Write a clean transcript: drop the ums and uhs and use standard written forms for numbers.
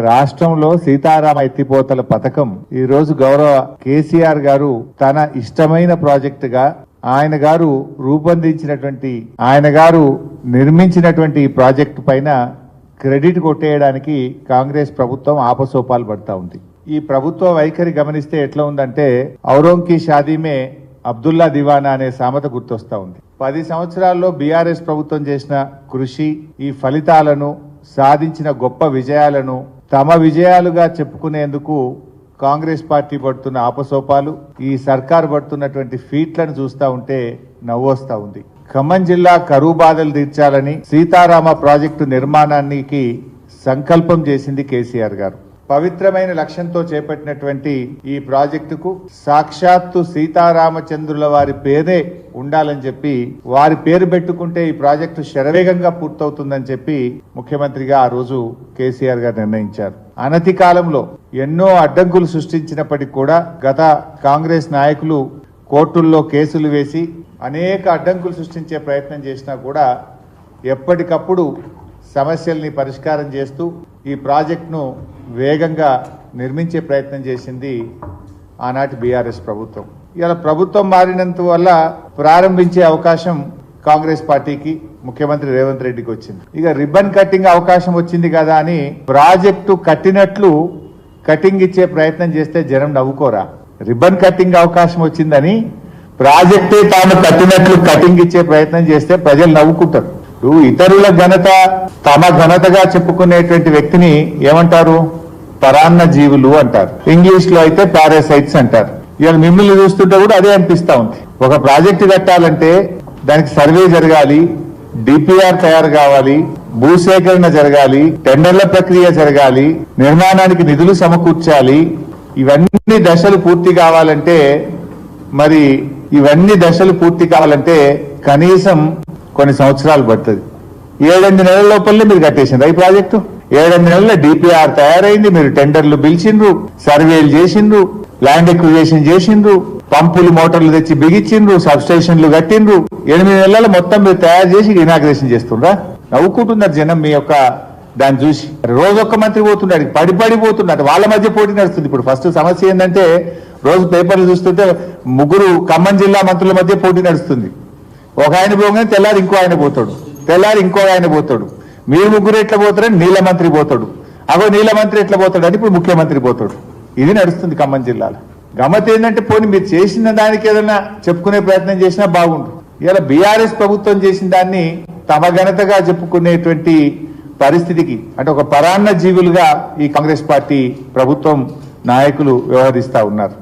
రాష్ట్రంలో సీతారామ ఎత్తిపోతల పథకం ఈ రోజు గౌరవ కేసీఆర్ గారు తన ఇష్టమైన ప్రాజెక్టుగా ఆయన గారు రూపొందించినటువంటి ఆయన గారు నిర్మించినటువంటి ఈ ప్రాజెక్టు పైన క్రెడిట్ కొట్టేయడానికి కాంగ్రెస్ ప్రభుత్వం ఆపసోపాలు పడతా ఉంది. ఈ ప్రభుత్వ వైఖరి గమనిస్తే ఎట్లా ఉందంటే ఔరంకి షాదీమే అబ్దుల్లా దివానా అనే సామెత గుర్తొస్తా ఉంది. 10 సంవత్సరాల్లో బీఆర్ఎస్ ప్రభుత్వం చేసిన కృషి, ఈ ఫలితాలను సాధించిన గొప్ప విజయాలను తమ విజయాలుగా చెప్పుకునేందుకు కాంగ్రెస్ పార్టీ పడుతున్న ఆపసోపాలు, ఈ సర్కార్ పడుతున్నటువంటి ఫీట్లను చూస్తా ఉంటే నవ్వొస్తా ఉంది. ఖమ్మం జిల్లా కరువు బాధలు తీర్చాలని సీతారామ ప్రాజెక్టు నిర్మాణానికి సంకల్పం చేసింది కేసీఆర్ గారు. పవిత్రమైన లక్ష్యంతో చేపట్టినటువంటి ఈ ప్రాజెక్టుకు సాక్షాత్తు సీతారామచంద్రుల వారి పేరే ఉండాలని చెప్పి వారి పేరు పెట్టుకుంటే ఈ ప్రాజెక్టు శరవేగంగా పూర్తవుతుందని చెప్పి ముఖ్యమంత్రిగా ఆ రోజు కేసీఆర్ గారు నిర్ణయించారు. అనతి కాలంలో ఎన్నో అడ్డంకులు సృష్టించినప్పటికీ కూడా గత కాంగ్రెస్ నాయకులు కోర్టుల్లో కేసులు వేసి అనేక అడ్డంకులు సృష్టించే ప్రయత్నం చేసినా కూడా ఎప్పటికప్పుడు సమస్యల్ని పరిష్కారం చేస్తూ ఈ ప్రాజెక్టును వేగంగా నిర్మించే ప్రయత్నం చేసింది ఆనాటి బీఆర్ఎస్ ప్రభుత్వం. ఇలా ప్రభుత్వం మారినంత వల్ల ప్రారంభించే అవకాశం కాంగ్రెస్ పార్టీకి, ముఖ్యమంత్రి రేవంత్ రెడ్డికి వచ్చింది. ఇక రిబ్బన్ కట్టింగ్ అవకాశం వచ్చింది కదా అని ప్రాజెక్టు కట్టినట్లు కటింగ్ ఇచ్చే ప్రయత్నం చేస్తే జనం నవ్వుకోరా? రిబ్బన్ కట్టింగ్ అవకాశం వచ్చిందని ప్రాజెక్టే తాను కట్టినట్లు కటింగ్ ఇచ్చే ప్రయత్నం చేస్తే ప్రజలు నవ్వుకుంటారు. ఇతరుల ఘనత తమ ఘనతగా చెప్పుకునేటువంటి వ్యక్తిని ఏమంటారు? పరాన్న జీవులు అంటారు. ఇంగ్లీష్ లో అయితే పారాసైట్స్ అంటారు. ఇవాళ మిమ్మల్ని చూస్తుంటే కూడా అదే అనిపిస్తా ఉంది. ఒక ప్రాజెక్టు కట్టాలంటే దానికి సర్వే జరగాలి, డిపిఆర్ తయారు కావాలి, భూసేకరణ జరగాలి, టెండర్ల ప్రక్రియ జరగాలి, నిర్మాణానికి నిధులు సమకూర్చాలి. ఇవన్నీ దశలు పూర్తి కావాలంటే కనీసం కొన్ని సంవత్సరాలు పడుతుంది. 7-8 నెలల లోపలనే మీరు కట్టేసిండ్రు ఈ ప్రాజెక్టు. 7-8 నెలల డిపిఆర్ తయారైంది, మీరు టెండర్లు పిలిచిండ్రు, సర్వేలు చేసిండ్రు, ల్యాండ్ ఎక్విజిషన్ చేసిండ్రు, పంపులు మోటార్లు తెచ్చి బిగించిండ్రు, సబ్ స్టేషన్లు కట్టిండ్రు. 8 నెలల మొత్తం మీరు తయారు చేసి ఇనాగ్రేషన్ చేస్తుండ్రా? నవ్వుకుంటున్నారు జనం మీ యొక్క దాన్ని చూసి. రోజొక్క మంత్రి పోతున్నాడు, పడిపోతున్నాడు, వాళ్ళ మధ్య పోటీ నడుస్తుంది. ఇప్పుడు ఫస్ట్ సమస్య ఏంటంటే రోజు పేపర్లు చూస్తుంటే 3 ఖమ్మం జిల్లా మంత్రుల మధ్య పోటీ నడుస్తుంది. ఒక ఆయన పోగానే తెల్లారి ఇంకో ఆయన పోతాడు, తెల్లారి ఇంకో ఆయన పోతాడు. మీరు 3 ఎట్లా పోతారని నీళ్ళ మంత్రి పోతాడు, నీళ్ళ మంత్రి ఎట్లా పోతాడు అని ఇప్పుడు ముఖ్యమంత్రి పోతాడు. ఇది నడుస్తుంది ఖమ్మం జిల్లాలో. గమ్మత్ ఏంటంటే పోనీ మీరు చేసిన దానికి ఏదైనా చెప్పుకునే ప్రయత్నం చేసినా బాగుండు. ఇలా బీఆర్ఎస్ ప్రభుత్వం చేసిన దాన్ని తమ ఘనతగా చెప్పుకునేటువంటి పరిస్థితికి, అంటే ఒక పరాన్న జీవులుగా ఈ కాంగ్రెస్ పార్టీ ప్రభుత్వం నాయకులు వ్యవహరిస్తా ఉన్నారు.